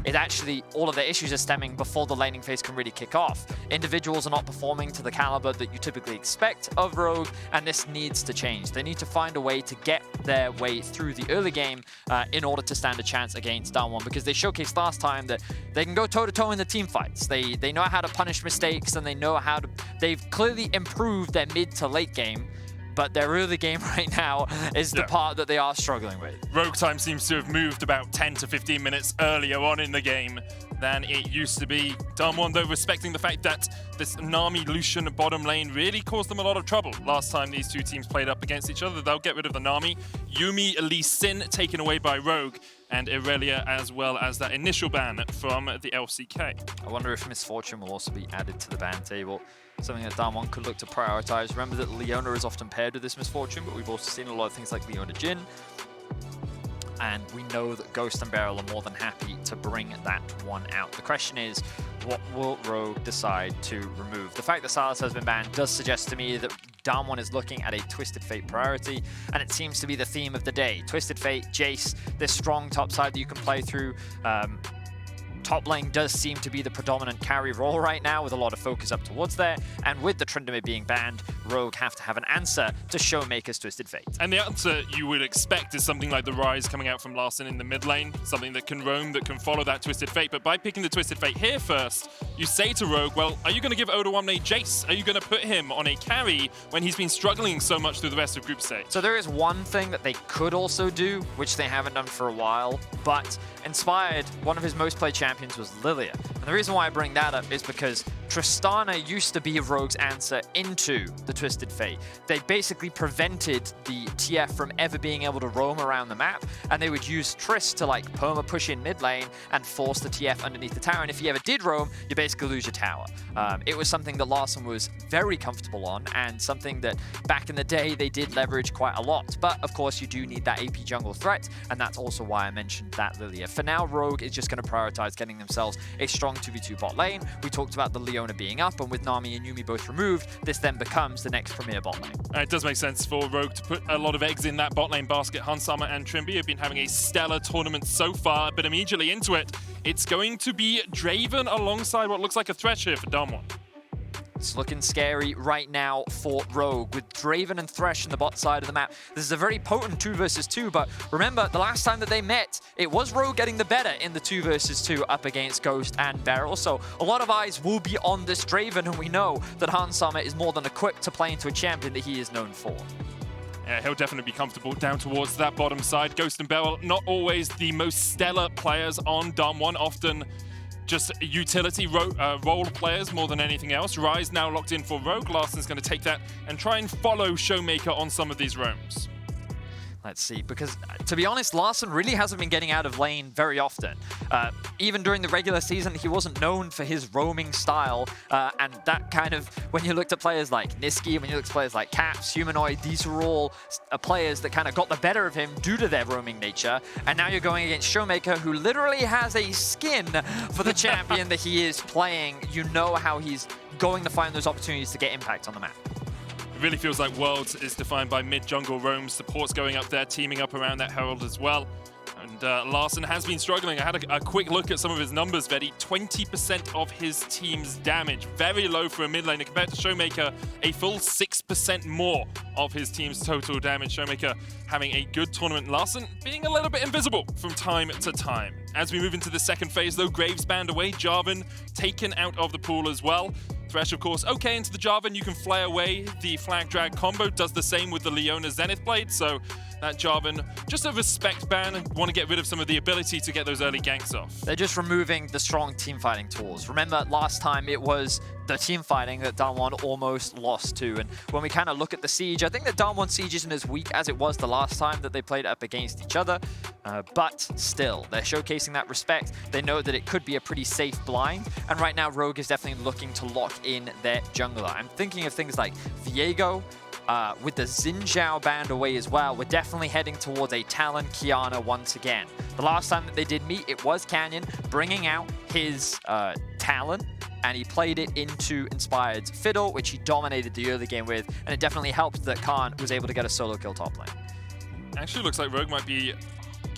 is actually all of their issues are stemming before the laning phase can really kick off. Individuals are not performing to the caliber that you typically expect of Rogue, and this needs to change. They need to find a way to get their way through the early game in order to stand a chance against down one, because they showcased last time that they can go toe-to-toe in the team fights. They know how to punish mistakes, and they know how to... They've clearly improved their mid to late game, but their early game right now is the part that they are struggling with. Rogue time seems to have moved about 10 to 15 minutes earlier on in the game than it used to be. Damwon, though, respecting the fact that this Nami Lucian bottom lane really caused them a lot of trouble last time these two teams played up against each other. They'll get rid of the Nami. Yumi Lee Sin taken away by Rogue, and Irelia, as well as that initial ban from the LCK. I wonder if Misfortune will also be added to the ban table. Something that Damwon could look to prioritize. Remember that Leona is often paired with this Misfortune, but we've also seen a lot of things like Leona Jhin. And we know that Ghost and Beryl are more than happy to bring that one out. The question is, what will Rogue decide to remove? The fact that Sylas has been banned does suggest to me that Damwon is looking at a Twisted Fate priority, and it seems to be the theme of the day. Twisted Fate, Jace, this strong top side that you can play through. Top lane does seem to be the predominant carry role right now, with a lot of focus up towards there. And with the Trymbi being banned, Rogue have to have an answer to ShowMaker's Twisted Fate. And the answer you would expect is something like the Rise coming out from Larssen in the mid lane, something that can roam, that can follow that Twisted Fate. But by picking the Twisted Fate here first, you say to Rogue, well, are you going to give Odoamne Jace? Are you going to put him on a carry when he's been struggling so much through the rest of group stage? So there is one thing that they could also do, which they haven't done for a while, but Inspired, one of his most played champions was Lilia. And the reason why I bring that up is because Tristana used to be Rogue's answer into the Twisted Fate. They basically prevented the TF from ever being able to roam around the map, and they would use Trist to like perma push in mid lane and force the TF underneath the tower. And if you ever did roam, you basically lose your tower. It was something that Larssen was very comfortable on, and something that back in the day they did leverage quite a lot. But of course, you do need that AP jungle threat, and that's also why I mentioned that Lilia. For now, Rogue is just going to prioritize getting themselves a strong 2v2 bot lane. We talked about the Leona being up, and with Nami and Yumi both removed, this then becomes the next premier bot lane. It does make sense for Rogue to put a lot of eggs in that bot lane basket. Hansama and Trymbi have been having a stellar tournament so far, but immediately into it, it's going to be Draven alongside what looks like a Thresh here for Damwon. It's looking scary right now for Rogue, with Draven and Thresh on the bot side of the map. This is a very potent 2 versus 2, but remember, the last time that they met, it was Rogue getting the better in the 2 versus 2 up against Ghost and Beryl. So a lot of eyes will be on this Draven, and we know that Hansama is more than equipped to play into a champion that he is known for. Yeah, he'll definitely be comfortable down towards that bottom side. Ghost and Beryl, not always the most stellar players on Damwon, often just utility role players more than anything else. Rise now locked in for Rogue. Larssen's going to take that and try and follow ShowMaker on some of these roams. Let's see, because to be honest, Larssen really hasn't been getting out of lane very often. Even during the regular season, he wasn't known for his roaming style, and that kind of, when you looked at players like Niski, when you looked at players like Caps, Humanoid, these are all players that kind of got the better of him due to their roaming nature. And now you're going against ShowMaker, who literally has a skin for the champion that he is playing. You know how he's going to find those opportunities to get impact on the map. It really feels like Worlds is defined by mid-jungle roams. Support's going up there, teaming up around that Herald as well. And Larssen has been struggling. I had a quick look at some of his numbers, Vedi. 20% of his team's damage. Very low for a mid laner. Compared to ShowMaker, a full 6% more of his team's total damage. ShowMaker having a good tournament. Larssen being a little bit invisible from time to time. As we move into the second phase, though, Graves banned away. Jarvan taken out of the pool as well. Thresh, of course, okay into the Jarvan. You can fly away. The Flag Drag combo does the same with the Leona Zenith Blade. So that Jarvan, just a respect ban, and want to get rid of some of the ability to get those early ganks off. They're just removing the strong team fighting tools. Remember, last time it was the team fighting that Damwon almost lost to. And when we kind of look at the Siege, I think that Damwon Siege isn't as weak as it was the last time that they played up against each other. But still, they're showcasing that respect. They know that it could be a pretty safe blind. And right now, Rogue is definitely looking to lock in their jungler. I'm thinking of things like Viego, with the Xin Zhao banned away as well. We're definitely heading towards a Talon Kiana once again. The last time that they did meet, it was Canyon bringing out his Talon, and he played it into Inspired's Fiddle, which he dominated the early game with, and it definitely helped that Khan was able to get a solo kill top lane. Actually looks like Rogue might be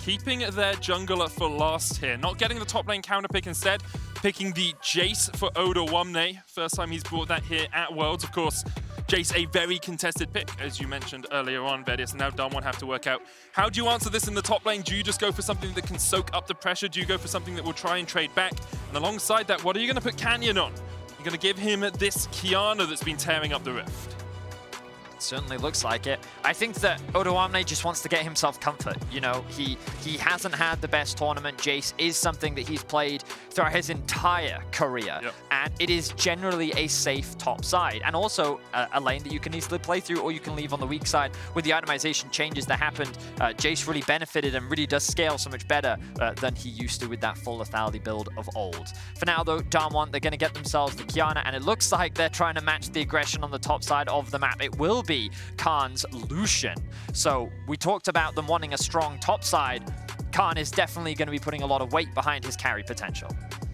keeping their jungler for last here. Not getting the top lane counter pick, instead picking the Jace for Odoamne. First time he's brought that here at Worlds. Of course, Jace, a very contested pick, as you mentioned earlier on, Vedius. Now Damwon have to work out, how do you answer this in the top lane? Do you just go for something that can soak up the pressure? Do you go for something that will try and trade back? And alongside that, what are you going to put Canyon on? You're going to give him this Qiyana that's been tearing up the Rift. Certainly looks like it. I think that Odoamne just wants to get himself comfort. You know, he hasn't had the best tournament. Jace is something that he's played throughout his entire career. Yep. And it is generally a safe top side. And also a lane that you can easily play through or you can leave on the weak side. With the itemization changes that happened, Jace really benefited and really does scale so much better than he used to with that full lethality build of old. For now though, Damwon, they're going to get themselves the Qiyana, and it looks like they're trying to match the aggression on the top side of the map. It will be Khan's Lucian. So we talked about them wanting a strong top side. Khan is definitely going to be putting a lot of weight behind his carry potential.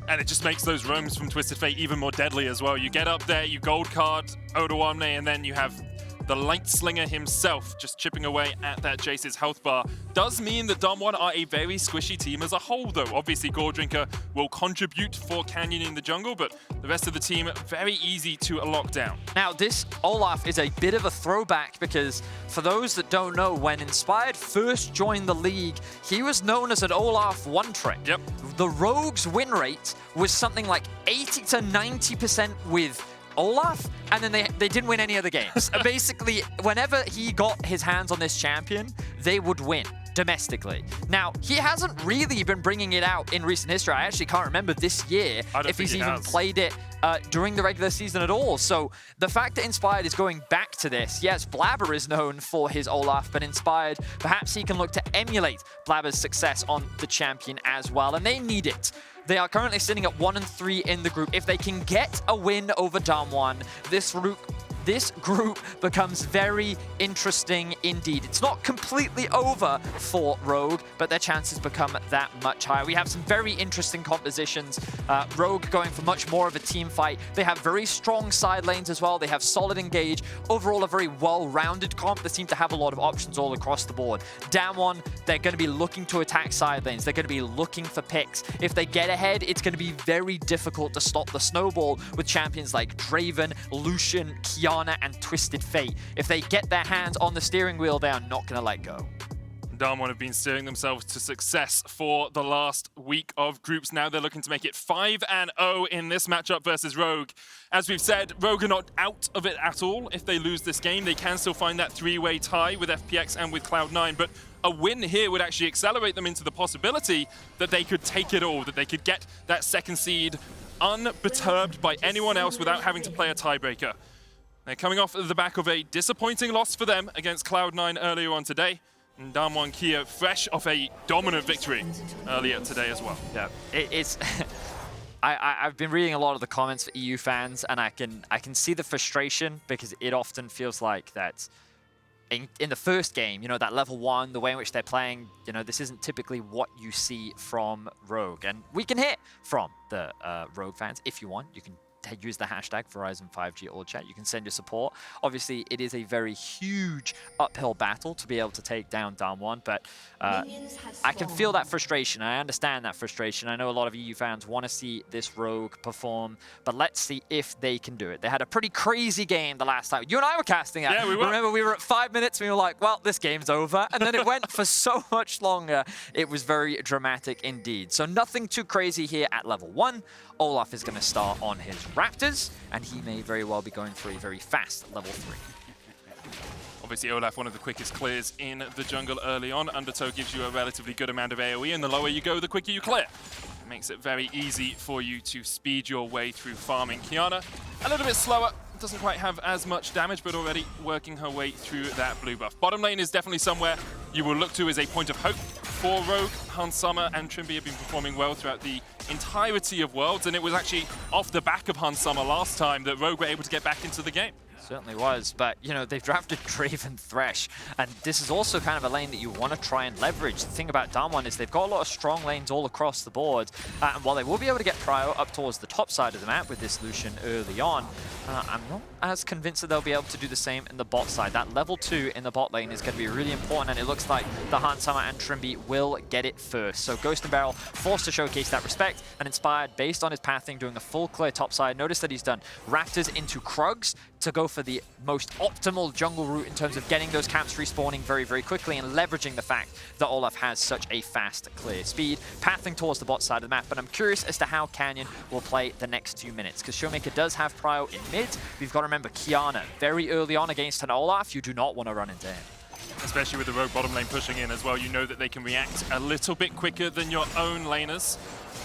And it just makes those roams from Twisted Fate even more deadly as well. You get up there, you gold card Odoamne, and then you have the Light Slinger himself just chipping away at that Jace's health bar. Does mean that Damwon are a very squishy team as a whole, though. Obviously, Goredrinker will contribute for Canyon in the jungle, but the rest of the team very easy to lock down. Now, this Olaf is a bit of a throwback because for those that don't know, when Inspired first joined the league, he was known as an Olaf one-trick. Yep. The Rogue's win rate was something like 80 to 90% with Olaf, and then they didn't win any other games. Basically, whenever he got his hands on this champion, they would win domestically. Now, he hasn't really been bringing it out in recent history. I actually can't remember this year if he's even played it during the regular season at all. So the fact that Inspired is going back to this, yes, Blabber is known for his Olaf, but Inspired, perhaps he can look to emulate Blabber's success on the champion as well, and they need it. They are currently sitting at 1-3 in the group. If they can get a win over Damwon, this group becomes very interesting indeed. It's not completely over for Rogue, but their chances become that much higher. We have some very interesting compositions. Rogue going for much more of a team fight. They have very strong side lanes as well. They have solid engage. Overall, a very well-rounded comp. They seem to have a lot of options all across the board. Damwon, they're going to be looking to attack side lanes. They're going to be looking for picks. If they get ahead, it's going to be very difficult to stop the snowball with champions like Draven, Lucian, Qiyana, and Twisted Fate. If they get their hands on the steering wheel, they are not going to let go. Damwon have been steering themselves to success for the last week of groups. Now they're looking to make it 5-0 in this matchup versus Rogue. As we've said, Rogue are not out of it at all. If they lose this game, they can still find that three-way tie with FPX and with Cloud9, but a win here would actually accelerate them into the possibility that they could take it all, that they could get that second seed unperturbed by anyone else without having to play a tiebreaker. They're coming off the back of a disappointing loss for them against Cloud9 earlier on today. And DWG KIA fresh off a dominant victory earlier today as well. Yeah, it's... I've been reading a lot of the comments for EU fans, and I can see the frustration because it often feels like that in the first game, you know, that level 1, the way in which they're playing, you know, this isn't typically what you see from Rogue. And we can hear from the Rogue fans if you want. You can use the hashtag Verizon 5G all chat. You can send your support. Obviously, it is a very huge uphill battle to be able to take down Damwon, but I can feel that frustration. I understand that frustration. I know a lot of EU fans want to see this Rogue perform, but let's see if they can do it. They had a pretty crazy game the last time. You and I were casting it. Yeah, we were. Remember, we were at 5 minutes, and we were like, well, this game's over. And then it went for so much longer. It was very dramatic indeed. So nothing too crazy here at level 1. Olaf is going to start on his Raptors, and he may very well be going for a very fast level 3. Obviously, Olaf, one of the quickest clears in the jungle early on. Undertow gives you a relatively good amount of AoE, and the lower you go, the quicker you clear. It makes it very easy for you to speed your way through farming. Qiyana, a little bit slower, doesn't quite have as much damage, but already working her way through that blue buff. Bottom lane is definitely somewhere you will look to as a point of hope for Rogue. Hans Sommer and Trymbi have been performing well throughout the entirety of Worlds, and it was actually off the back of Hans Sommer last time that Rogue were able to get back into the game. Certainly was, but you know, they've drafted Draven Thresh, and this is also kind of a lane that you want to try and leverage. The thing about Damwon is they've got a lot of strong lanes all across the board, and while they will be able to get Prio up towards the top side of the map with this Lucian early on, I'm not as convinced that they'll be able to do the same in the bot side. That level 2 in the bot lane is going to be really important, and it looks like the Hansama and Trymbi will get it first. So Ghost and Beryl forced to showcase that respect, and Inspired, based on his pathing, doing a full clear top side. Notice that he's done Raptors into Krugs to go for the most optimal jungle route in terms of getting those camps respawning very, very quickly and leveraging the fact that Olaf has such a fast, clear speed, pathing towards the bot side of the map. But I'm curious as to how Canyon will play the next 2 minutes, because ShowMaker does have Prio in mid. We've got to remember Kiana very early on against an Olaf. You do not want to run into him. Especially with the rogue bottom lane pushing in as well, you know that they can react a little bit quicker than your own laners.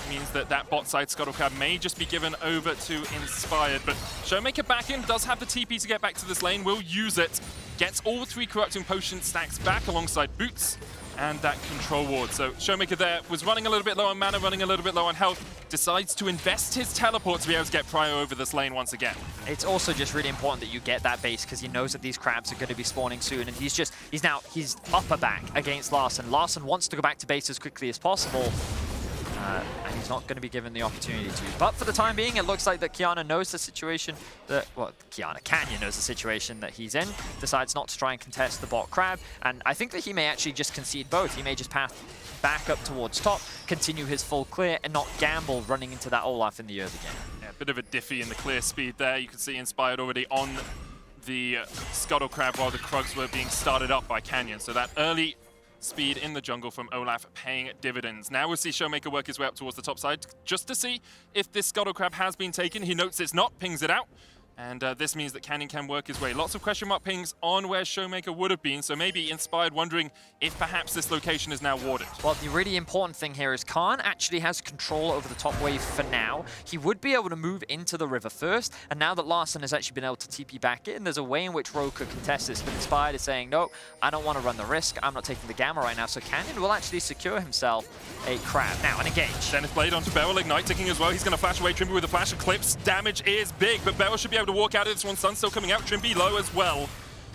Means that that bot side Scuttle Crab may just be given over to Inspired, but ShowMaker back in, does have the TP to get back to this lane, will use it, gets all 3 Corrupting Potion stacks back alongside Boots and that control ward. So ShowMaker there was running a little bit low on mana, running a little bit low on health, decides to invest his teleport to be able to get Prio over this lane once again. It's also just really important that you get that base, because he knows that these crabs are going to be spawning soon, and he's upper back against Larssen. Larssen wants to go back to base as quickly as possible. And he's not going to be given the opportunity to. But for the time being, it looks like that Kiana knows the situation that, well, Canyon knows the situation that he's in, decides not to try and contest the bot crab, and I think that he may actually just concede both. He may just path back up towards top, continue his full clear, and not gamble running into that Olaf in the early game. Yeah, a bit of a diffy in the clear speed there. You can see Inspired already on the Scuttle Crab while the Krugs were being started up by Canyon. So that early speed in the jungle from Olaf paying dividends. Now we'll see ShowMaker work his way up towards the top side just to see if this Scuttle Crab has been taken. He notes it's not, pings it out. And this means that Canyon can work his way. Lots of question mark pings on where ShowMaker would have been, so maybe Inspired wondering if perhaps this location is now warded. Well, the really important thing here is Khan actually has control over the top wave for now. He would be able to move into the river first, and now that Larssen has actually been able to TP back in, there's a way in which Rogue could contest this, but Inspired is saying, no, I don't want to run the risk. I'm not taking the gamma right now, so Canyon will actually secure himself a crab. Now, an engage. Dennis Blade onto Beryl, Ignite ticking as well. He's going to flash away Trymbi with a flash Eclipse. Damage is big, but Beryl should be able to walk out of this one. Sun still coming out, Trymbi low as well,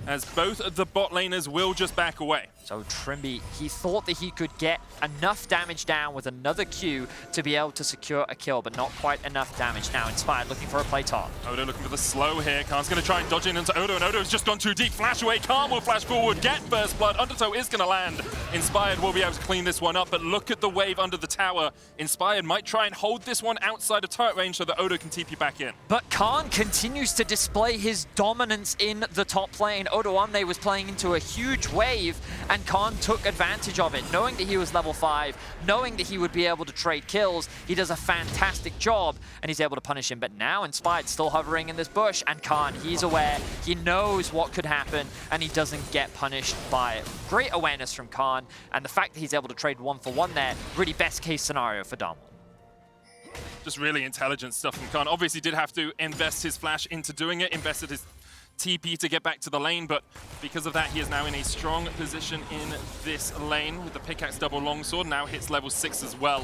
as both of the bot laners will just back away. So Trymbi, he thought that he could get enough damage down with another Q to be able to secure a kill, but not quite enough damage. Now Inspired looking for a play top. Odo looking for the slow here. Khan's going to try and dodge in into Odo, and Odo has just gone too deep. Flash away, Khan will flash forward, get First Blood. Undertow is going to land. Inspired will be able to clean this one up, but look at the wave under the tower. Inspired might try and hold this one outside of turret range so that Odo can TP back in. But Khan continues to display his dominance in the top lane. Odoamne was playing into a huge wave, and Khan took advantage of it. Knowing that he was level 5, knowing that he would be able to trade kills, he does a fantastic job, and he's able to punish him. But now Inspired still hovering in this bush, and Khan, he's aware, he knows what could happen, and he doesn't get punished by it. Great awareness from Khan, and the fact that he's able to trade 1-for-1 there, really best case scenario for Damwon. Just really intelligent stuff from Khan. Obviously did have to invest his flash into doing it, invested his TP to get back to the lane, but because of that, he is now in a strong position in this lane with the pickaxe double longsword. Now hits level 6 as well.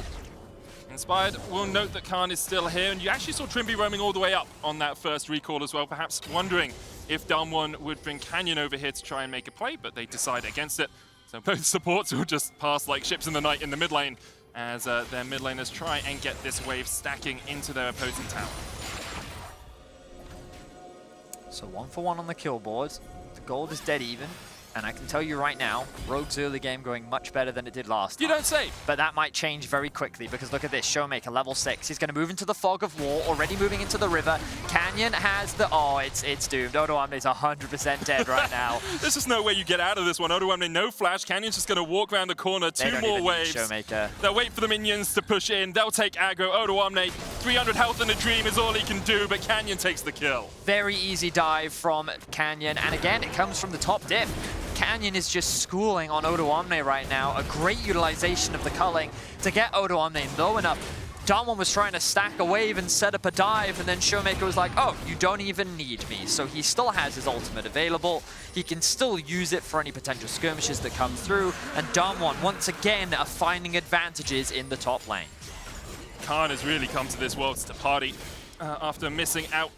Inspired will note that Khan is still here, and you actually saw Trymbi roaming all the way up on that first recall as well, perhaps wondering if Damwon would bring Canyon over here to try and make a play, but they decide against it. So both supports will just pass like ships in the night in the mid lane as their mid laners try and get this wave stacking into their opposing tower. So 1-for-1 on the kill board. The gold is dead even. And I can tell you right now, Rogue's early game going much better than it did last time. You don't say. But that might change very quickly, because look at this, ShowMaker, level 6. He's going to move into the fog of war, already moving into the river. Canyon has the... Oh, it's doomed. Odoamne is 100% dead right now. There's just no way you get out of this one. Odoamne, no flash. Canyon's just going to walk around the corner. Two more waves. ShowMaker. They'll wait for the minions to push in. They'll take aggro. Odoamne, 300 health in a dream is all he can do, but Canyon takes the kill. Very easy dive from Canyon. And again, it comes from the top diff. Canyon is just schooling on Odoamne right now. A great utilization of the culling to get Odoamne low enough. Damwon was trying to stack a wave and set up a dive, and then ShowMaker was like, oh, you don't even need me. So he still has his ultimate available. He can still use it for any potential skirmishes that come through. And Damwon, once again, are finding advantages in the top lane. Khan has really come to this Worlds to party after missing out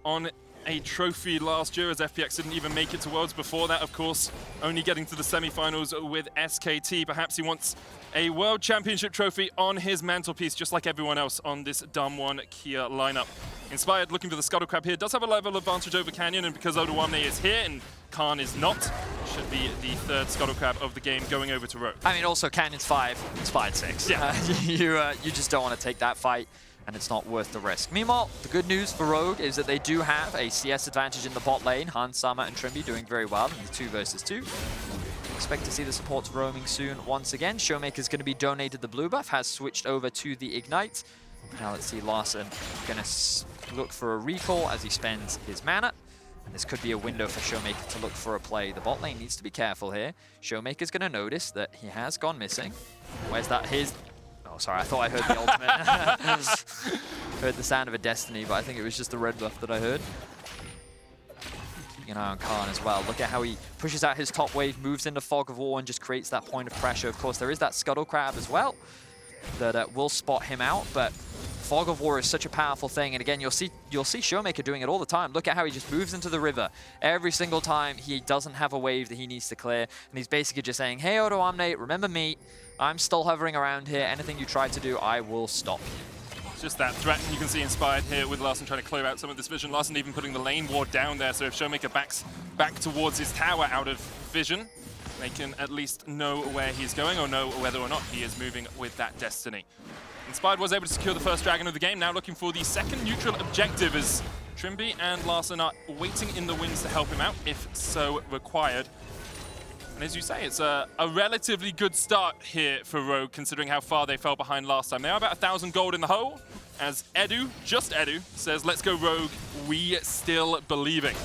on a trophy last year, as FPX didn't even make it to Worlds before that, of course, only getting to the semifinals with SKT. Perhaps he wants a World Championship trophy on his mantelpiece, just like everyone else on this DWG KIA lineup. Inspired looking for the Scuttle Crab here, does have a level advantage over Canyon, and because Odoamne is here and Khan is not, should be the third Scuttle Crab of the game going over to Rogue. I mean, also Canyon's 5, Inspired 6. Yeah. You just don't want to take that fight, and it's not worth the risk. Meanwhile, the good news for Rogue is that they do have a CS advantage in the bot lane. Sama and Trymbi doing very well in the 2 versus 2. Expect to see the supports roaming soon once again. ShowMaker's going to be donated the blue buff, has switched over to the Ignite. Now let's see Larssen going to look for a recall as he spends his mana. And this could be a window for ShowMaker to look for a play. The bot lane needs to be careful here. ShowMaker's going to notice that he has gone missing. Where's that? Oh, sorry, I thought I heard the ultimate. Heard the sound of a Destiny, but I think it was just the red buff that I heard. Keeping an eye on Khan as well. Look at how he pushes out his top wave, moves into Fog of War, and just creates that point of pressure. Of course, there is that Scuttle Crab as well that will spot him out, but Fog of War is such a powerful thing, and again, you'll see ShowMaker doing it all the time. Look at how he just moves into the river every single time he doesn't have a wave that he needs to clear, and he's basically just saying, hey Odoamne, remember me, I'm still hovering around here, anything you try to do, I will stop you. It's just that threat, and you can see Inspired here with Larssen trying to clear out some of this vision. Larssen even putting the lane ward down there, so if ShowMaker backs back towards his tower out of vision, they can at least know where he's going or know whether or not he is moving with that Destiny. Inspired was able to secure the first dragon of the game, now looking for the second neutral objective as Trymbi and Larssen are waiting in the wings to help him out, if so required. And as you say, it's a relatively good start here for Rogue, considering how far they fell behind last time. They are about 1,000 gold in the hole, as Edu, just Edu, says, let's go Rogue, we still believing.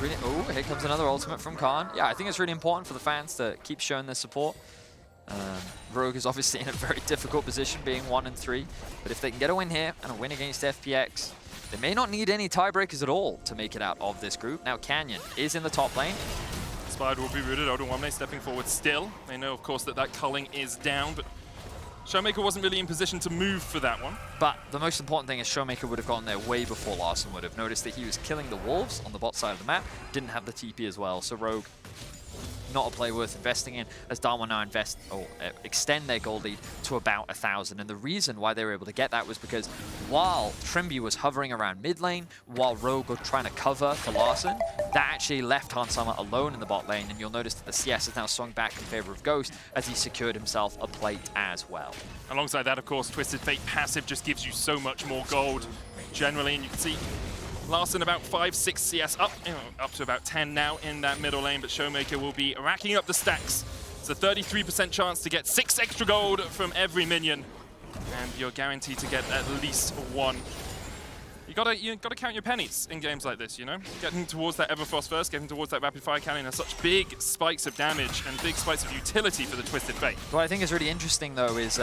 Really, oh, here comes another ultimate from Khan. Yeah, I think it's really important for the fans to keep showing their support. Rogue is obviously in a very difficult position, being 1 and 3. But if they can get a win here and a win against FPX, they may not need any tiebreakers at all to make it out of this group. Now Canyon is in the top lane. Inspired will be rooted. Odoamne stepping forward still. They know, of course, that culling is down, but ShowMaker wasn't really in position to move for that one. But the most important thing is ShowMaker would have gotten there way before Larssen would have. Noticed that he was killing the wolves on the bot side of the map, didn't have the TP as well, so Rogue, not a play worth investing in, as DWG now extend their gold lead to about 1,000. And the reason why they were able to get that was because while Trymbi was hovering around mid lane, while Rogue was trying to cover for Larssen, that actually left Sama alone in the bot lane, and you'll notice that the CS has now swung back in favor of Ghost as he secured himself a plate as well. Alongside that, of course, Twisted Fate passive just gives you so much more gold generally, and you can see Larssen about 5-6 CS up to about 10 now in that middle lane, but ShowMaker will be racking up the stacks. It's a 33% chance to get 6 extra gold from every minion, and you're guaranteed to get at least 1. You gotta count your pennies in games like this, you know? Getting towards that Everfrost first, getting towards that Rapid Fire Cannon has such big spikes of damage and big spikes of utility for the Twisted Fate. What I think is really interesting though is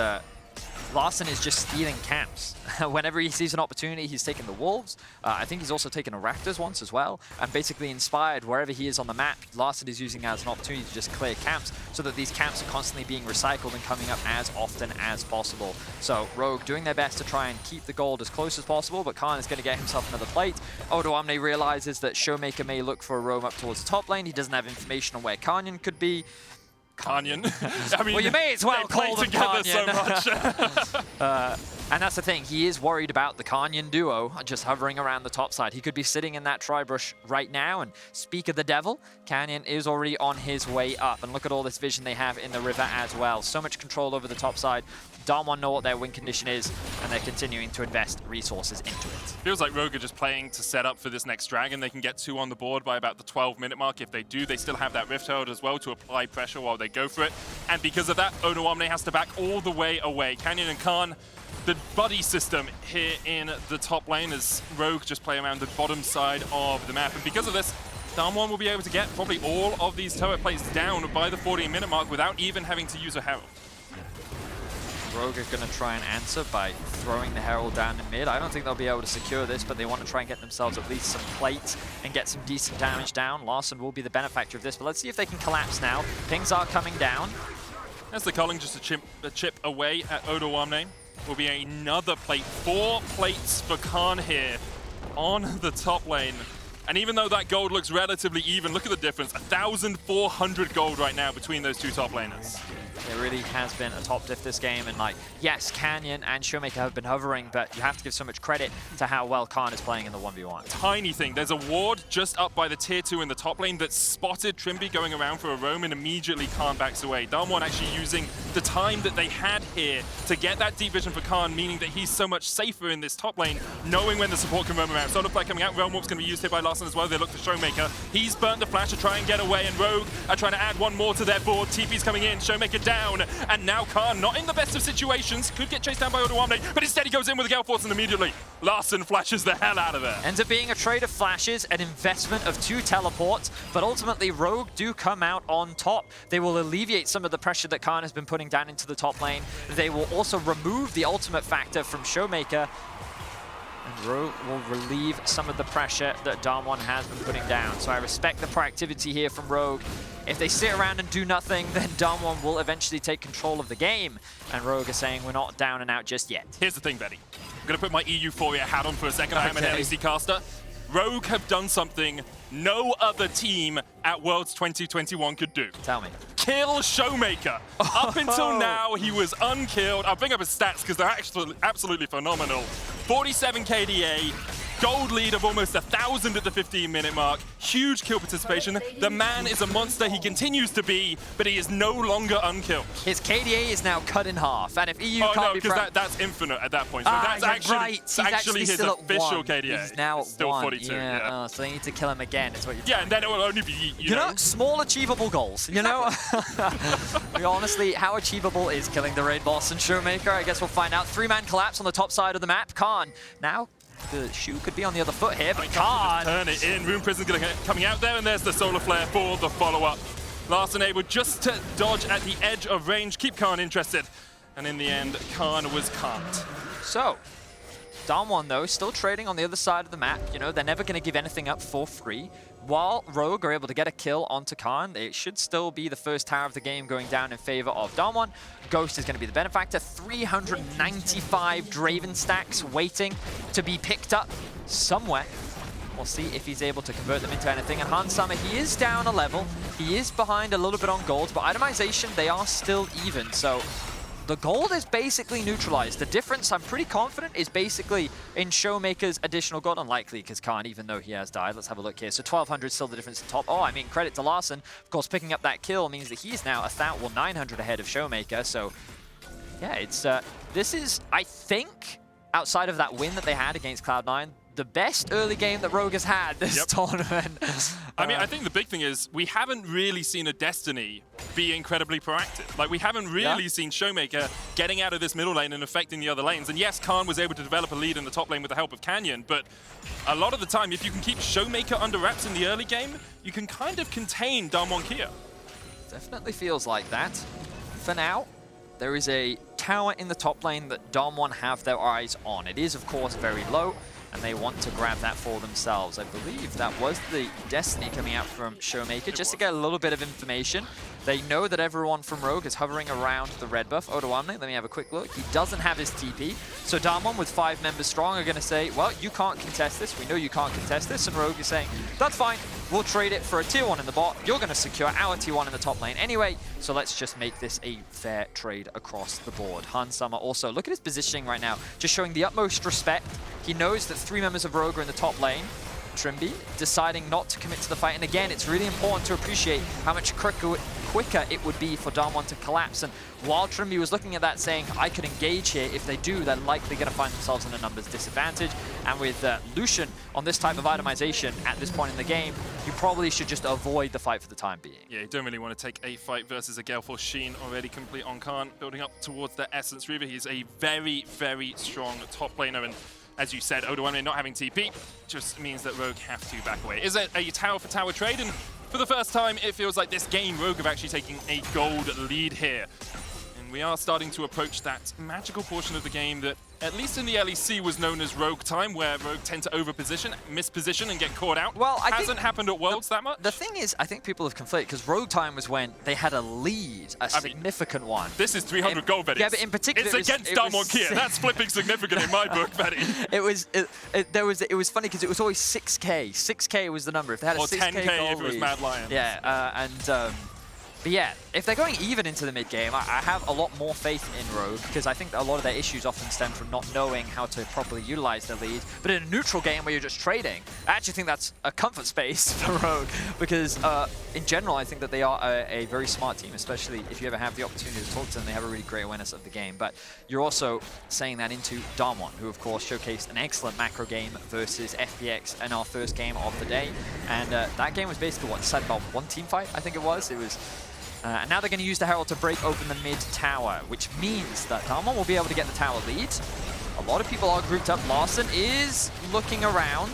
Larssen is just stealing camps. Whenever he sees an opportunity, he's taking the Wolves. I think he's also taken a Raptors once as well. And basically Inspired, wherever he is on the map, Larssen is using that as an opportunity to just clear camps so that these camps are constantly being recycled and coming up as often as possible. So Rogue doing their best to try and keep the gold as close as possible, but Khan is going to get himself another plate. Odoamne realizes that ShowMaker may look for a roam up towards the top lane. He doesn't have information on where Canyon could be. Canyon. I mean, well, you may as well call them together Canyon. so much. And that's the thing, he is worried about the Canyon duo just hovering around the top side. He could be sitting in that tri-brush right now, and speak of the devil, Canyon is already on his way up. And look at all this vision they have in the river as well. So much control over the top side. DWG know what their win condition is, and they're continuing to invest resources into it. Feels like Rogue are just playing to set up for this next dragon. They can get 2 on the board by about the 12-minute mark. If they do, they still have that Rift Herald as well to apply pressure while they go for it. And because of that, Odoamne has to back all the way away. Canyon and Khan, the buddy system here in the top lane as Rogue just play around the bottom side of the map. And because of this, DWG will be able to get probably all of these turret plates down by the 14-minute mark without even having to use a Herald. Rogue are going to try and answer by throwing the Herald down in mid. I don't think they'll be able to secure this, but they want to try and get themselves at least some plates and get some decent damage down. Larssen will be the benefactor of this, but let's see if they can collapse now. Pings are coming down. There's the culling, just a chip away at Odoamne. Will be another plate. 4 plates for Khan here. on the top lane. And even though that gold looks relatively even, look at the difference. 1,400 gold right now between those two top laners. It really has been a top diff this game, and like, yes, Canyon and ShowMaker have been hovering, but you have to give so much credit to how well Khan is playing in the 1v1. Tiny thing, there's a ward just up by the tier 2 in the top lane that spotted Trymbi going around for a roam, and immediately Khan backs away. Damwon actually using the time that they had here to get that deep vision for Khan, meaning that he's so much safer in this top lane, knowing when the support can roam around. Solar Flare coming out, Realm Warp's going to be used here by Larssen as well. They look for ShowMaker. He's burnt the flash to try and get away, and Rogue are trying to add one more to their board. TP's coming in, ShowMaker down, and now Khan not in the best of situations. Could get chased down by Odoamne, but instead he goes in with a Gale Force, and immediately Larssen flashes the hell out of there. Ends up being a trade of flashes, an investment of 2 teleports, but ultimately Rogue do come out on top. They will alleviate some of the pressure that Khan has been putting down into the top lane. They will also remove the ultimate factor from ShowMaker, and Rogue will relieve some of the pressure that Damwon has been putting down. So I respect the proactivity here from Rogue. If they sit around and do nothing, then Damwon will eventually take control of the game. And Rogue is saying we're not down and out just yet. Here's the thing, Betty. I'm going to put my EU4 hat on for a second. I am an LEC caster. Rogue have done something no other team at Worlds 2021 could do. Tell me. Kill ShowMaker. Up until now, he was unkilled. I'll bring up his stats because they're actually absolutely phenomenal. 47 KDA, gold lead of almost 1,000 at the 15-minute mark. Huge kill participation. The man is a monster. He continues to be, but he is no longer unkilled. His KDA is now cut in half, and if EU can't no, be because that's infinite at that point. So that's actually his still official at 1. KDA. He's now at still 1. 42. Yeah. Yeah. Oh, so they need to kill him again. Is what you're Yeah, and then it will only be you know, small achievable goals. You know, honestly, how achievable is killing the raid boss and ShowMaker? I guess we'll find out. 3-man collapse on the top side of the map. Khan now. The shoe could be on the other foot here, but Khan. Turn it in. Rune Prison's coming out there, and there's the Solar Flare for the follow-up. Larssen able just to dodge at the edge of range, keep Khan interested. And in the end, Khan was can't. So, Damwon, though, still trading on the other side of the map. You know, they're never going to give anything up for free. While Rogue are able to get a kill onto Khan, it should still be the first tower of the game going down in favor of Damwon. Ghost is going to be the benefactor. 395 Draven stacks waiting to be picked up somewhere. We'll see if he's able to convert them into anything. And Hans Summer, he is down a level. He is behind a little bit on gold, but itemization, they are still even. So the gold is basically neutralized. The difference, I'm pretty confident, is basically in ShowMaker's additional gold. Unlikely, because Khan, even though he has died. Let's have a look here. So 1,200 still the difference at top. Oh, I mean, credit to Larssen. Of course, picking up that kill means that he's now 900 ahead of ShowMaker. So, yeah, it's this is, I think, outside of that win that they had against Cloud9, the best early game that Rogue has had this tournament. I mean, I think the big thing is we haven't really seen a Destiny be incredibly proactive. Like, we haven't really seen ShowMaker getting out of this middle lane and affecting the other lanes. And yes, Khan was able to develop a lead in the top lane with the help of Canyon, but a lot of the time, if you can keep ShowMaker under wraps in the early game, you can kind of contain DWG KIA. Definitely feels like that. For now, there is a tower in the top lane that Damwon have their eyes on. It is, of course, very low, and they want to grab that for themselves. I believe that was the Destiny coming out from ShowMaker, just to get a little bit of information. They know that everyone from Rogue is hovering around the red buff. Odoamne, let me have a quick look. He doesn't have his TP. So Damwon, with 5 members strong, are going to say, well, you can't contest this. We know you can't contest this. And Rogue is saying, that's fine. We'll trade it for a tier 1 in the bot. You're going to secure our tier 1 in the top lane anyway. So let's just make this a fair trade across the board. Hans Summer also, look at his positioning right now. Just showing the utmost respect. He knows that 3 members of Rogue are in the top lane. Trymbi deciding not to commit to the fight. And again, it's really important to appreciate how much quicker it would be for Damwon to collapse. And while Trymbi was looking at that saying, I could engage here, if they do, they're likely going to find themselves in a numbers disadvantage. And with Lucian on this type of itemization at this point in the game, you probably should just avoid the fight for the time being. Yeah, you don't really want to take a fight versus a Gale Force Sheen already complete on Khan, building up towards the Essence Reaver. He's a very, very strong top laner, and as you said, Odoamne not having TP just means that Rogue have to back away. Is it a tower for tower trade? And for the first time, it feels like this game, Rogue have actually taken a gold lead here. And we are starting to approach that magical portion of the game that at least in the LEC, was known as Rogue time, where Rogue tend to over-position, misposition, and get caught out. Well, hasn't happened at Worlds that much. The thing is, I think people have conflated, because Rogue time was when they had a lead, a significant one. This is 300 gold, Betty. Yeah, but in particular, it's against DWG KIA. That's flipping significant in my book, Betty. It was funny because it was always 6K. 6K was the number. If they had a 6K 10K goal if it was lead. Mad Lion. Yeah, but yeah, if they're going even into the mid-game, I have a lot more faith in Rogue, because I think that a lot of their issues often stem from not knowing how to properly utilize their lead. But in a neutral game where you're just trading, I actually think that's a comfort space for Rogue, because in general, I think that they are a very smart team, especially if you ever have the opportunity to talk to them. They have a really great awareness of the game. But you're also saying that into Damwon, who of course showcased an excellent macro game versus FPX in our first game of the day. And that game was basically, what, decided about one team fight, I think it was. And now they're going to use the Herald to break open the mid tower, which means that Damwon will be able to get the tower lead. A lot of people are grouped up. Larssen is looking around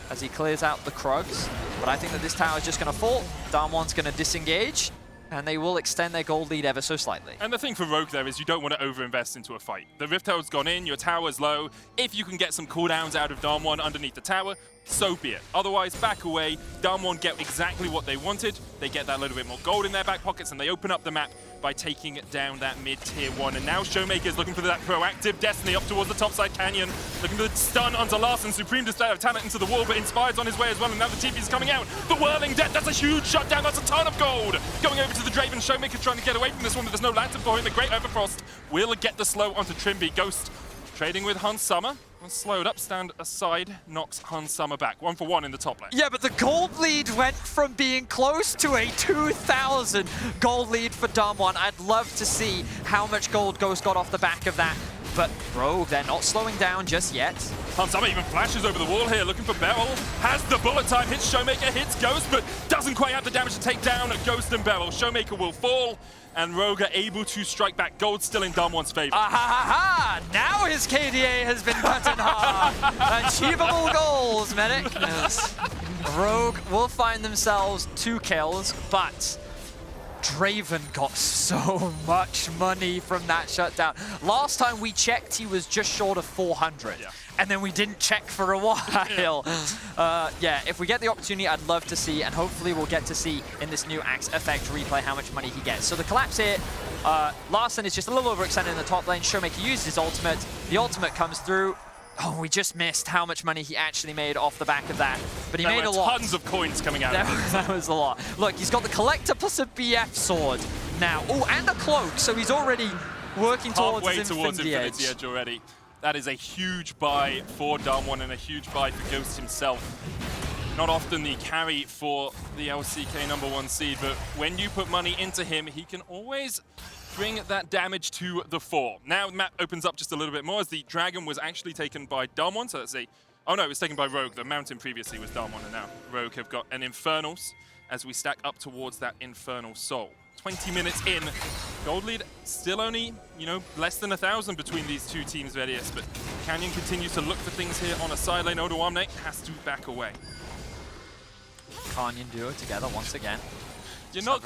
as he clears out the Krugs, but I think that this tower is just going to fall. Damwon's going to disengage, and they will extend their gold lead ever so slightly. And the thing for Rogue there is you don't want to overinvest into a fight. The Rift Herald's gone in, your tower's low. If you can get some cooldowns out of Damwon underneath the tower, so be it. Otherwise, back away. Damwon get exactly what they wanted. They get that little bit more gold in their back pockets, and they open up the map by taking down that mid-tier 1. And now ShowMaker is looking for that proactive Destiny up towards the topside canyon. Looking for the stun onto Larssen. Supreme display of talent into the wall, but Inspired's on his way as well. And now the TP is coming out. The Whirling Death, that's a huge shutdown. That's a ton of gold. Going over to the Draven. ShowMaker trying to get away from this one, but there's no lantern for him. The Great Everfrost will get the slow onto Trymbi. Ghost trading with Hans Summer. Slowed up, stand aside, knocks Hans Summer back. 1-for-1 in the top lane. Yeah, but the gold lead went from being close to a 2,000 gold lead for Damwon. I'd love to see how much gold Ghost got off the back of that. But Rogue, they're not slowing down just yet. Hans Summer even flashes over the wall here, looking for Beryl. Has the bullet time, hits ShowMaker, hits Ghost, but doesn't quite have the damage to take down Ghost and Beryl. ShowMaker will fall, and Rogue are able to strike back. Gold still in Damwon's favor. Ah-ha-ha-ha! Now his KDA has been cut in half. Achievable goals, Medic. Yes. Rogue will find themselves 2 kills, but Draven got so much money from that shutdown. Last time we checked, he was just short of 400. Yeah. And then we didn't check for a while. Yeah, if we get the opportunity, I'd love to see, and hopefully we'll get to see in this new Axe Effect replay how much money he gets. So the collapse here, Larssen is just a little overextended in the top lane. ShowMaker used his ultimate. The ultimate comes through. Oh, we just missed how much money he actually made off the back of that. But he made a lot. Tons of coins coming out. That was a lot. Look, he's got the Collector plus a BF sword now. Oh, and a cloak, so he's already working towards Infinity Edge already. That is a huge buy for Damwon and a huge buy for Ghost himself. Not often the carry for the LCK #1 seed, but when you put money into him, he can always bring that damage to the fore. Now the map opens up just a little bit more as the Dragon was actually taken by Damwon, so that's a... Oh no, it was taken by Rogue. The mountain previously was Damwon, and now Rogue have got an Infernals as we stack up towards that Infernal Soul. 20 minutes in, gold lead still only, you know, less than 1,000 between these two teams, Verius, but Canyon continues to look for things here on a side lane. Odoamne has to back away. Canyon duo together once again.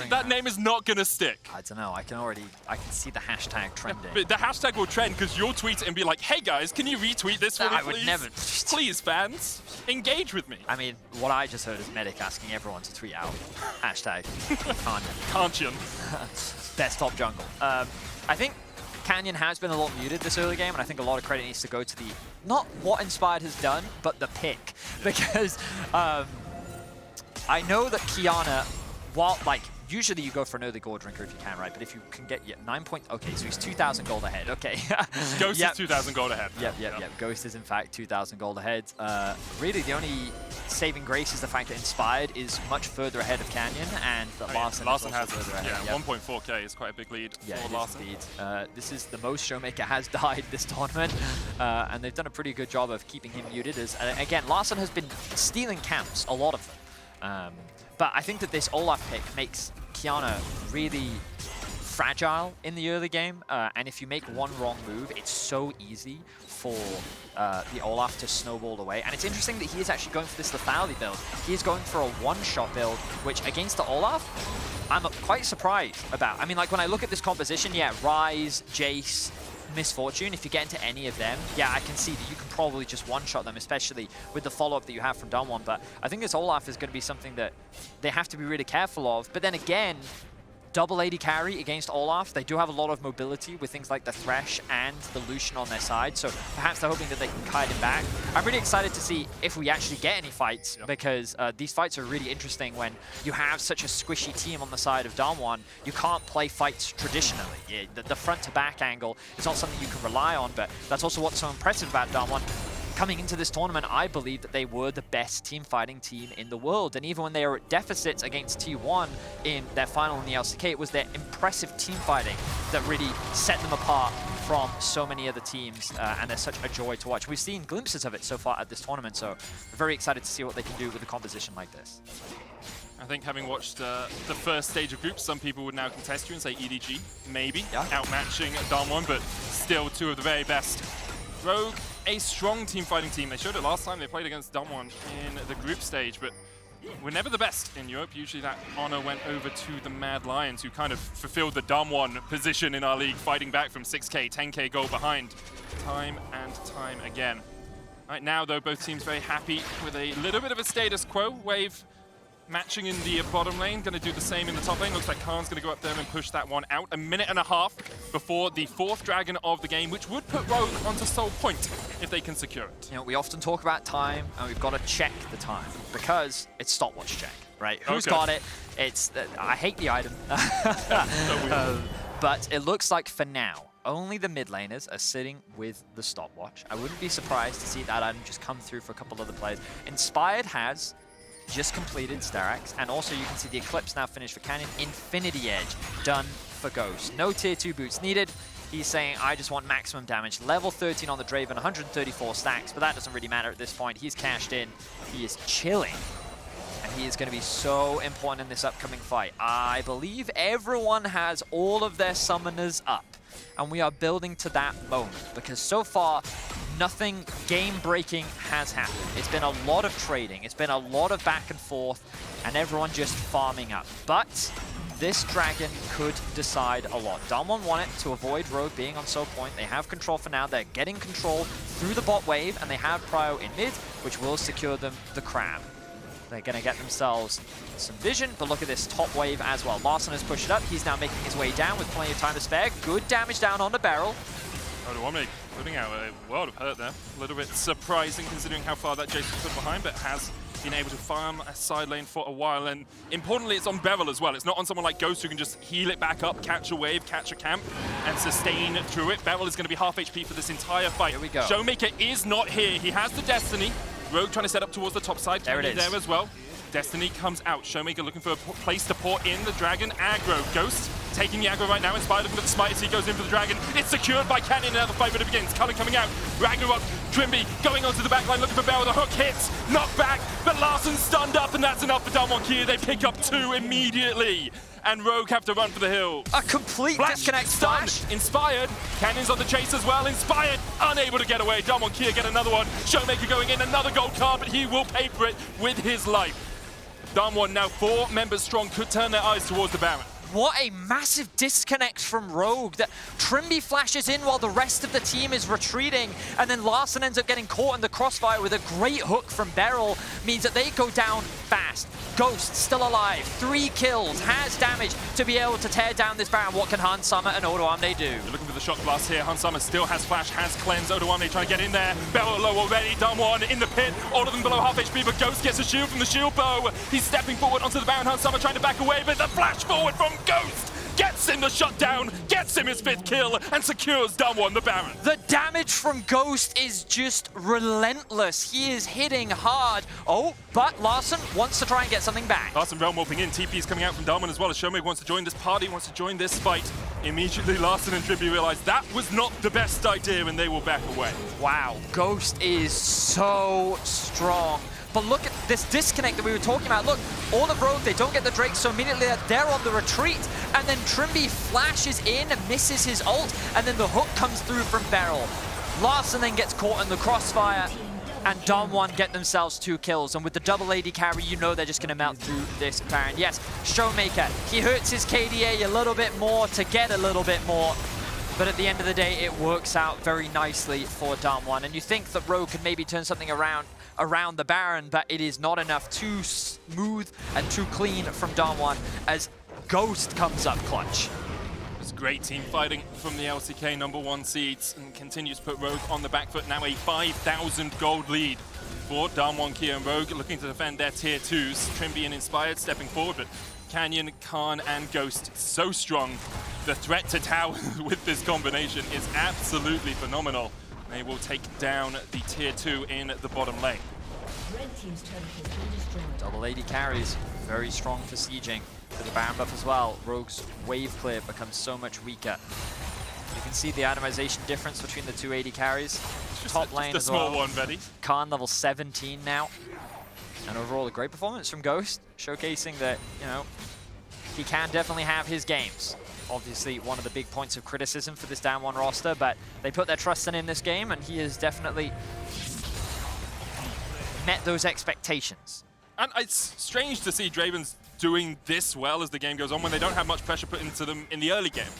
That name is not gonna stick. I don't know. I can see the hashtag trending. But the hashtag will trend because you'll tweet it and be like, "Hey guys, can you retweet this for me, please? I would never. Please, fans, engage with me." I mean, what I just heard is Medic asking everyone to tweet out hashtag Canyon. Best top jungle. I think Canyon has been a lot muted this early game, and I think a lot of credit needs to go to the not what Inspired has done, but the pick, because I know that Kiana. Well, like, usually you go for an early gold drinker if you can, right? But if you can get 9 points... Okay, so he's 2,000 gold ahead. Okay. Ghost is 2,000 gold ahead. Yep. Ghost is, in fact, 2,000 gold ahead. Really, the only saving grace is the fact that Inspired is much further ahead of Canyon, and that Larssen has further ahead. Yeah, 1.4k is quite a big lead for Larssen. Indeed. This is the most ShowMaker has died this tournament, and they've done a pretty good job of keeping him muted. As again, Larssen has been stealing camps, a lot of them. But I think that this Olaf pick makes Kiana really fragile in the early game, and if you make one wrong move, it's so easy for the Olaf to snowball away. And it's interesting that he is actually going for this lethality build. He is going for a one-shot build, which against the Olaf, I'm quite surprised about. I mean, like, when I look at this composition, yeah, Ryze, Jace, Misfortune, if you get into any of them, yeah, I can see that you can probably just one-shot them, especially with the follow-up that you have from Damwon. But I think this Olaf is going to be something that they have to be really careful of. But then again, double AD carry against Olaf, they do have a lot of mobility with things like the Thresh and the Lucian on their side, so perhaps they're hoping that they can kite him back. I'm really excited to see if we actually get any fights, because these fights are really interesting when you have such a squishy team on the side of Damwon. You can't play fights traditionally. The front-to-back angle is not something you can rely on, but that's also what's so impressive about Damwon. Coming into this tournament, I believe that they were the best team fighting team in the world. And even when they were at deficits against T1 in their final in the LCK, it was their impressive team fighting that really set them apart from so many other teams. And they're such a joy to watch. We've seen glimpses of it so far at this tournament, so we're very excited to see what they can do with a composition like this. I think having watched the first stage of groups, some people would now contest you and say EDG, maybe, outmatching Damwon, but still two of the very best. Rogue, a strong team fighting team. They showed it last time they played against Damwon in the group stage, but we're never the best in Europe. Usually that honor went over to the Mad Lions, who kind of fulfilled the Damwon position in our league, fighting back from 6K, 10K goal behind time and time again. Right now, though, both teams very happy with a little bit of a status quo. Wave matching in the bottom lane, going to do the same in the top lane. Looks like Khan's going to go up there and push that one out. A minute and a half before the 4th dragon of the game, which would put Rogue onto Soul Point if they can secure it. You know, we often talk about time, and we've got to check the time, because it's stopwatch check, right? Who's got it? It's, I hate the item. But it looks like for now, only the mid laners are sitting with the stopwatch. I wouldn't be surprised to see that item just come through for a couple other players. Inspired has just completed Starax, and also you can see the Eclipse now finished for Canyon. Infinity Edge done for Ghost. No tier 2 boots needed. He's saying, I just want maximum damage. Level 13 on the Draven, 134 stacks, but that doesn't really matter at this point. He's cashed in. He is chilling. And he is going to be so important in this upcoming fight. I believe everyone has all of their summoners up, and we are building to that moment, because so far, nothing game-breaking has happened. It's been a lot of trading. It's been a lot of back and forth, and everyone just farming up. But this dragon could decide a lot. Damwon want it to avoid Rogue being on Soul Point. They have control for now. They're getting control through the bot wave, and they have Prio in mid, which will secure them the crab. They're going to get themselves some vision, but look at this top wave as well. Larssen has pushed it up. He's now making his way down with plenty of time to spare. Good damage down on the Beryl. Odoamne putting out a world of hurt there. A little bit surprising considering how far that Jason's put behind, but has been able to farm a side lane for a while. And importantly, it's on Beryl as well. It's not on someone like Ghost who can just heal it back up, catch a wave, catch a camp, and sustain through it. Beryl is going to be half HP for this entire fight. Here we go. ShowMaker is not here. He has the Destiny. Rogue trying to set up towards the top side. There it is. There as well. Destiny comes out. ShowMaker looking for a place to pour in the dragon aggro. Ghost taking the aggro right now. Inspired looking at the smite as he goes in for the dragon. It's secured by Canyon. Now the fight really begins. Cullen coming out. Ragnarok. Trymbi going onto the backline looking for Beryl. The hook hits. Knocked back. But Larssen stunned up, and that's enough for DWG KIA. They pick up 2 immediately. And Rogue have to run for the hill. A complete disconnect Flash. Inspired. Canyon's on the chase as well. Inspired. Unable to get away. DWG KIA get another one. ShowMaker going in. Another gold card, but he will pay for it with his life. Damwon now 4 members strong, could turn their eyes towards the Baron. What a massive disconnect from Rogue. That Trymbi flashes in while the rest of the team is retreating, and then Larssen ends up getting caught in the crossfire with a great hook from Beryl. Means that they go down fast. Ghost still alive, 3 kills, has damage to be able to tear down this Baron. What can Hansama and Odoamne do? You're looking for the shot blast here. Hansama still has flash, has cleanse. Odoamne trying to get in there. Beryl low already. Damwon in the pit. All of them below half HP, but Ghost gets a shield from the shield bow. He's stepping forward onto the Baron. Hansama trying to back away, but the flash forward from Ghost gets him the shutdown, gets him his 5th kill, and secures Damwon the Baron. The damage from Ghost is just relentless. He is hitting hard. Oh, but Larssen wants to try and get something back. Larssen realm warping in. TP is coming out from Damwon as well as ShowMaker wants to join this party, wants to join this fight. Immediately, Larssen and Trymbi realize that was not the best idea, and they will back away. Wow, Ghost is so strong. But look at this disconnect that we were talking about. Look, all of Rogue, they don't get the Drake, so immediately they're on the retreat. And then Trymbi flashes in and misses his ult, and then the hook comes through from Beryl. Larssen then gets caught in the crossfire, and Damwon get themselves 2 kills. And with the double AD carry, you know they're just going to melt through this Baron. Yes, ShowMaker, he hurts his KDA a little bit more to get a little bit more. but at the end of the day, it works out very nicely for Damwon. And you think that Rogue could maybe turn something around the Baron, but it is not enough. Too smooth and too clean from Damwon as Ghost comes up clutch. It's great team fighting from the LCK #1 seeds and continues to put Rogue on the back foot. Now a 5,000 gold lead for DWG KIA and Rogue looking to defend their tier 2s. Trymbi and Inspired stepping forward, but Canyon, Khan, and Ghost so strong. The threat to tower with this combination is absolutely phenomenal. They will take down the tier 2 in the bottom lane. Red team's turret has been destroyed. Double AD carries, very strong for sieging. For the Baron buff as well, Rogue's wave clear becomes so much weaker. You can see the atomization difference between the two AD carries. Top lane just a as well. small one, Betty. Khan level 17 now. And overall, a great performance from Ghost, showcasing that, you know, he can definitely have his games. Obviously, one of the big points of criticism for this Damwon roster, but they put their trust in him this game, and he has definitely met those expectations. And it's strange to see Draven's doing this well as the game goes on when they don't have much pressure put into them in the early game.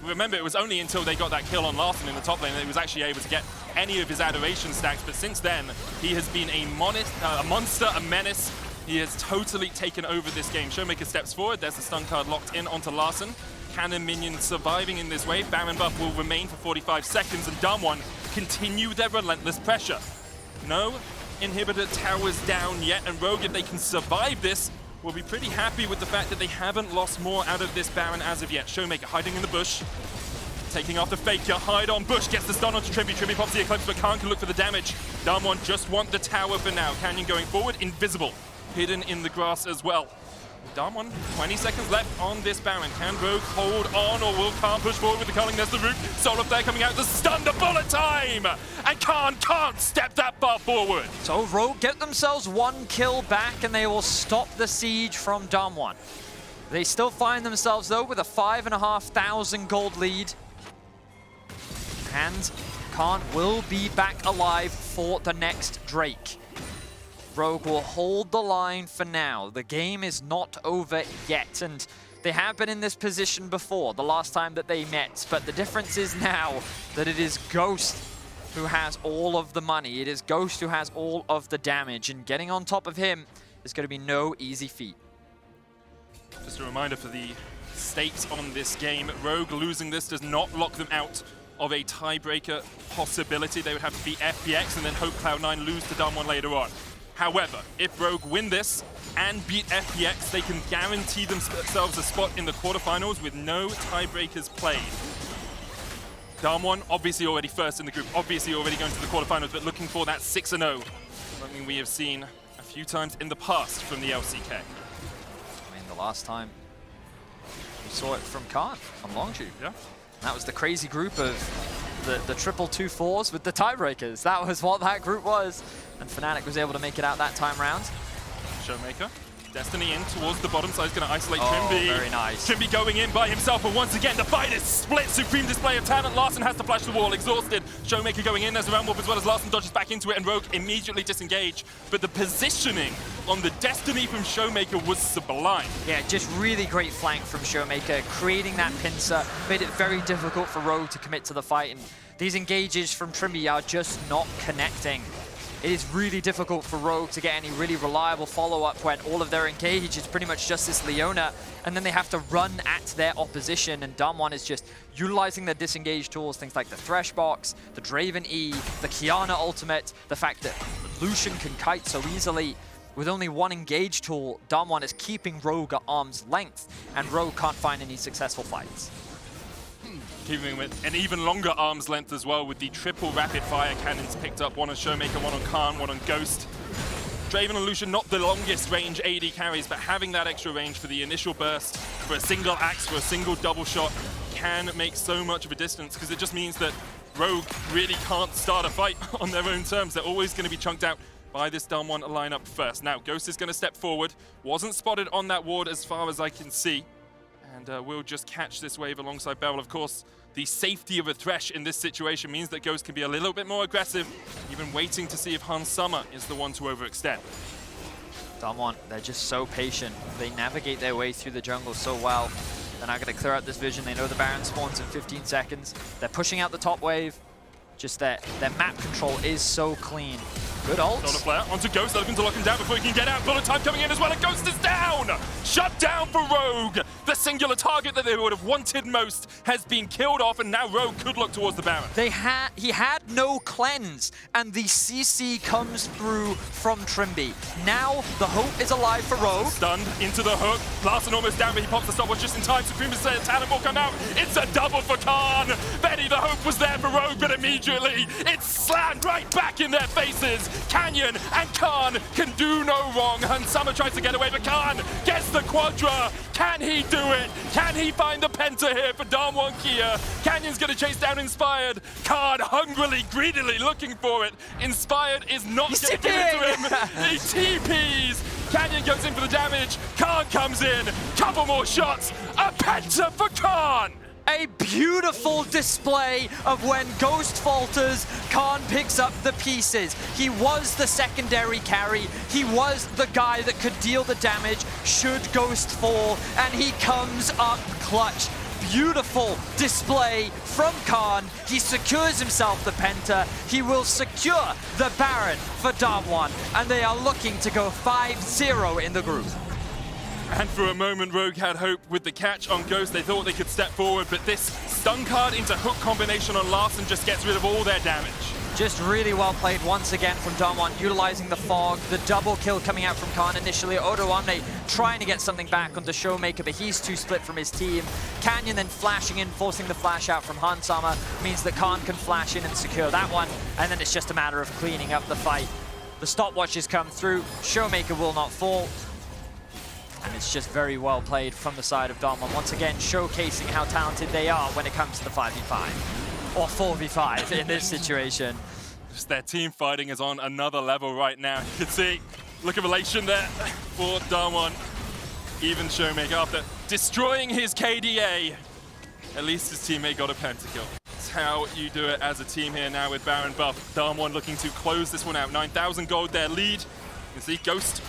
Remember, it was only until they got that kill on Larssen in the top lane that he was actually able to get any of his adoration stacks, but since then, he has been a monster, a menace. He has totally taken over this game. ShowMaker steps forward, there's the stun card locked in onto Larssen. Cannon minions surviving in this wave. Baron buff will remain for 45 seconds, and Damwon continue their relentless pressure. No inhibitor towers down yet, and Rogue, if they can survive this, will be pretty happy with the fact that they haven't lost more out of this Baron as of yet. ShowMaker hiding in the bush, taking after Faker, hide on bush, gets the stun onto Trymbi. Trymbi pops the Eclipse, but Khan can look for the damage. Damwon just want the tower for now. Canyon going forward, invisible, hidden in the grass as well. Damwon, 20 seconds left on this Baron. Can Rogue hold on, or will Khan push forward with the culling? There's the root. Solar Flare coming out to stun the bullet time! And Khan can't step that far forward. So Rogue get themselves one kill back, and they will stop the siege from Damwon. They still find themselves, though, with a 5,500 gold lead. And Khan will be back alive for the next Drake. Rogue will hold the line for now. The game is not over yet, and they have been in this position before, the last time that they met, but the difference is now that it is Ghost who has all of the money. It is Ghost who has all of the damage, and getting on top of him is going to be no easy feat. Just a reminder for the stakes on this game, Rogue losing this does not lock them out of a tiebreaker possibility. They would have to beat FPX and then hope Cloud9 lose to Damwon later on. However, if Rogue win this and beat FPX, they can guarantee themselves a spot in the quarterfinals with no tiebreakers played. Damwon, obviously already first in the group, obviously already going to the quarterfinals, but looking for that 6-0, something we have seen a few times in the past from the LCK. I mean, the last time we saw it from Khan on Longzhu. Yeah. That was the crazy group of the triple 2-4s with the tiebreakers. That was what that group was. And Fnatic was able to make it out that time round. ShowMaker, Destiny in towards the bottom side, is going to isolate Oh, Trymbi. very nice. Trymbi going in by himself, but once again the fight is split. Supreme display of talent. Larssen has to flash the wall, exhausted. ShowMaker going in as a round wolf as well as Larssen dodges back into it, and Rogue immediately disengaged. But the positioning on the Destiny from ShowMaker was sublime. Yeah, just really great flank from ShowMaker, creating that pincer, made it very difficult for Rogue to commit to the fight, and these engages from Trymbi are just not connecting. It is really difficult for Rogue to get any really reliable follow-up when all of their engage is pretty much just this Leona, and then they have to run at their opposition, and Damwon is just utilizing their disengage tools, things like the Thresh Box, the Draven E, the Kiana ultimate, the fact that Lucian can kite so easily. With only one engage tool, Damwon is keeping Rogue at arm's length, and Rogue can't find any successful fights. Keeping with an even longer arm's length as well, with the triple rapid fire cannons picked up, one on ShowMaker, one on Khan, one on Ghost. Draven and Lucian, not the longest range AD carries, but having that extra range for the initial burst, for a single axe, for a single double shot, can make so much of a distance, because it just means that Rogue really can't start a fight on their own terms. They're always going to be chunked out by this Damwon lineup first. Now, Ghost is going to step forward, wasn't spotted on that ward as far as I can see, and we'll just catch this wave alongside Beryl. Of course, the safety of a Thresh in this situation means that Ghost can be a little bit more aggressive, even waiting to see if Hans Summer is the one to overextend. Damwon, they're just so patient. They navigate their way through the jungle so well. They're not going to clear out this vision. They know the Baron spawns in 15 seconds. They're pushing out the top wave. Just their map control is so clean. Good ult. Solar Flare onto Ghost, looking to lock him down before he can get out. Bullet time coming in as well, and Ghost is down! Shut down for Rogue! The singular target that they would have wanted most has been killed off, and now Rogue could look towards the Baron. He had no cleanse, and the CC comes through from Trymbi. Now the hope is alive for Rogue. Stunned into the hook. Larssen almost down, but he pops the stopwatch just in time. Supreme talent will come out. It's a double for Khan. Betty, the hope was there for Rogue, but immediately it's slammed right back in their faces. Canyon and Khan can do no wrong. Hansama tries to get away, but Khan gets the Quadra. Can he do it? Can he find the Penta here for DWG KIA? Canyon's going to chase down Inspired. Khan hungrily, greedily looking for it. Inspired is not going to give it to him. He TPs. Canyon goes in for the damage. Khan comes in. Couple more shots. A Penta for Khan. A beautiful display of when Ghost falters, Khan picks up the pieces. He was the secondary carry. He was the guy that could deal the damage should Ghost fall, and he comes up clutch. Beautiful display from Khan. He secures himself the Penta. He will secure the Baron for DWG, and they are looking to go 5-0 in the group. And for a moment, Rogue had hope with the catch on Ghost. They thought they could step forward, but this stun card into hook combination on Larssen just gets rid of all their damage. Just really well played once again from DWG, utilizing the fog, the double kill coming out from Khan initially. Odoamne trying to get something back onto ShowMaker, but he's too split from his team. Canyon then flashing in, forcing the flash out from Hansama, means that Khan can flash in and secure that one, and then it's just a matter of cleaning up the fight. The stopwatches come through, ShowMaker will not fall. And it's just very well played from the side of DWG. Once again, showcasing how talented they are when it comes to the 5v5. Or 4v5 in this situation. Just their team fighting is on another level right now. You can see, look of elation there for DWG. Even ShowMaker, after destroying his KDA, at least his teammate got a pentakill. That's how you do it as a team here now with Baron buff. DWG looking to close this one out. 9,000 gold their lead. You can see Ghost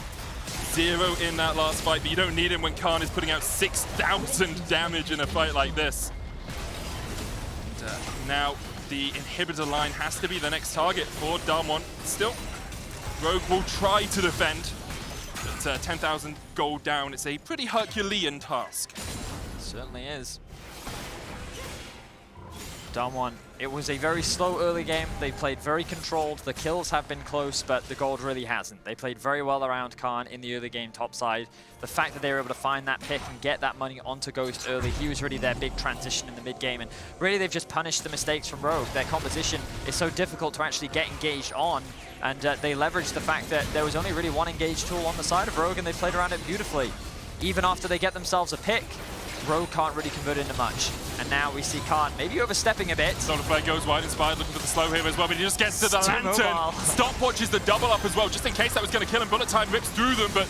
0 in that last fight, but you don't need him when Khan is putting out 6,000 damage in a fight like this. And, now the inhibitor line has to be the next target for DWG. Still, Rogue will try to defend, but 10,000 gold down, it's a pretty Herculean task. It certainly is. DWG, it was a very slow early game. They played very controlled. The kills have been close, but the gold really hasn't. They played very well around Khan in the early game top side. The fact that they were able to find that pick and get that money onto Ghost early, he was really their big transition in the mid game. And really, they've just punished the mistakes from Rogue. Their composition is so difficult to actually get engaged on. And they leveraged the fact that there was only really one engaged tool on the side of Rogue, and they played around it beautifully. Even after they get themselves a pick, Rogue can't really convert into much. And now we see Khan maybe overstepping a bit. Solar Flare goes wide, Inspired looking for the slow here as well, but he just gets to the lantern. Stopwatch is the double up as well, just in case that was going to kill him. Bullet time rips through them, but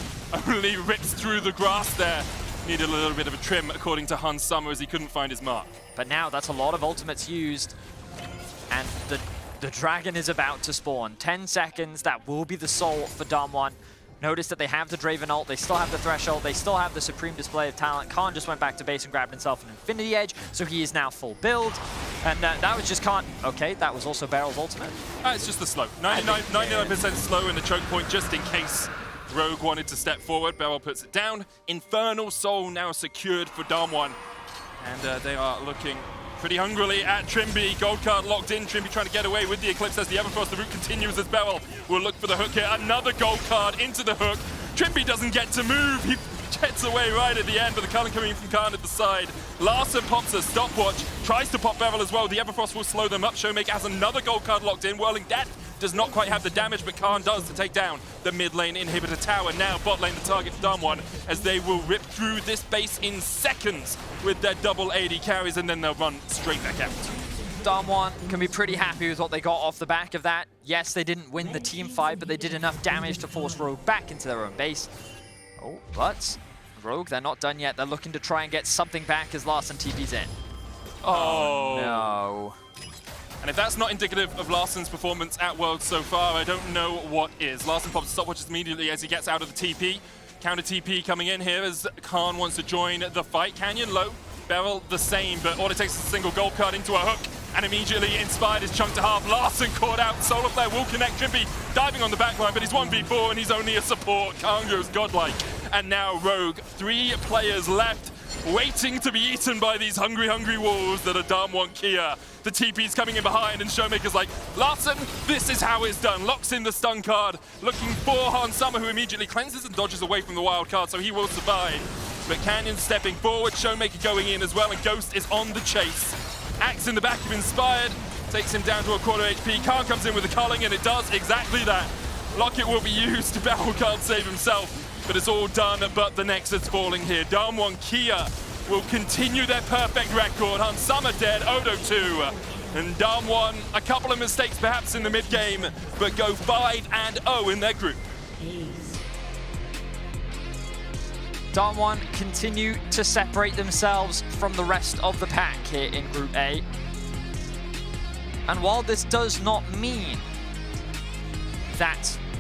only rips through the grass there. Needed a little bit of a trim, according to Hansama, as he couldn't find his mark. But now that's a lot of ultimates used. And the dragon is about to spawn. 10 seconds, that will be the soul for DWG. Notice that they have the Draven ult, they still have the Threshold, they still have the supreme display of talent. Khan just went back to base and grabbed himself an Infinity Edge, so he is now full build. And that was just Khan. Okay, that was also Beryl's ultimate. It's just the slow. 99% slow in the choke point, just in case Rogue wanted to step forward. Beryl puts it down. Infernal Soul now secured for DWG. And they are looking pretty hungrily at Trymbi. Gold card locked in. Trymbi trying to get away with the Eclipse as the Everfrost. The route continues as Beryl will look for the hook here. Another gold card into the hook. Trymbi doesn't get to move. He gets away right at the end, but the current coming from Khan at the side. Larssen pops a stopwatch, tries to pop Beryl as well. The Everfrost will slow them up. ShowMaker has another gold card locked in. Whirling Death does not quite have the damage, but Khan does to take down the mid lane inhibitor tower. Now bot lane the target for DWG, as they will rip through this base in seconds with their double AD carries, and then they'll run straight back out. DWG can be pretty happy with what they got off the back of that. Yes, they didn't win the team fight, but they did enough damage to force Rogue back into their own base. Oh, but Rogue, they're not done yet. They're looking to try and get something back as Larssen TP's in. Oh no. And if that's not indicative of Larssen's performance at Worlds so far, I don't know what is. Larssen pops stopwatches immediately as he gets out of the TP. Counter TP coming in here as Khan wants to join the fight. Canyon low, Beryl the same, but all it takes is a single gold card into a hook, and immediately Inspired is chunked to half. Larssen caught out, solo player will connect. Trymbi diving on the backline, but he's 1v4 and he's only a support. Khan goes godlike. And now Rogue, 3 players left, waiting to be eaten by these hungry wolves that are DWG KIA. The TP's coming in behind, and ShowMaker's like, Larssen, this is how it's done. Locks in the stun card, looking for Han Summer, who immediately cleanses and dodges away from the wild card, so he will survive. But Canyon stepping forward, ShowMaker going in as well, and Ghost is on the chase. Axe in the back of Inspired, takes him down to a quarter HP. Khan comes in with the culling, and it does exactly that. Locket will be used, Beryl can't save himself. But it's all done, but the Nexus falling here. DWG KIA will continue their perfect record. Han Summer dead, Odo 2. And DWG, a couple of mistakes perhaps in the mid-game, but go 5-0 in their group. DWG continue to separate themselves from the rest of the pack here in Group A. And while this does not mean that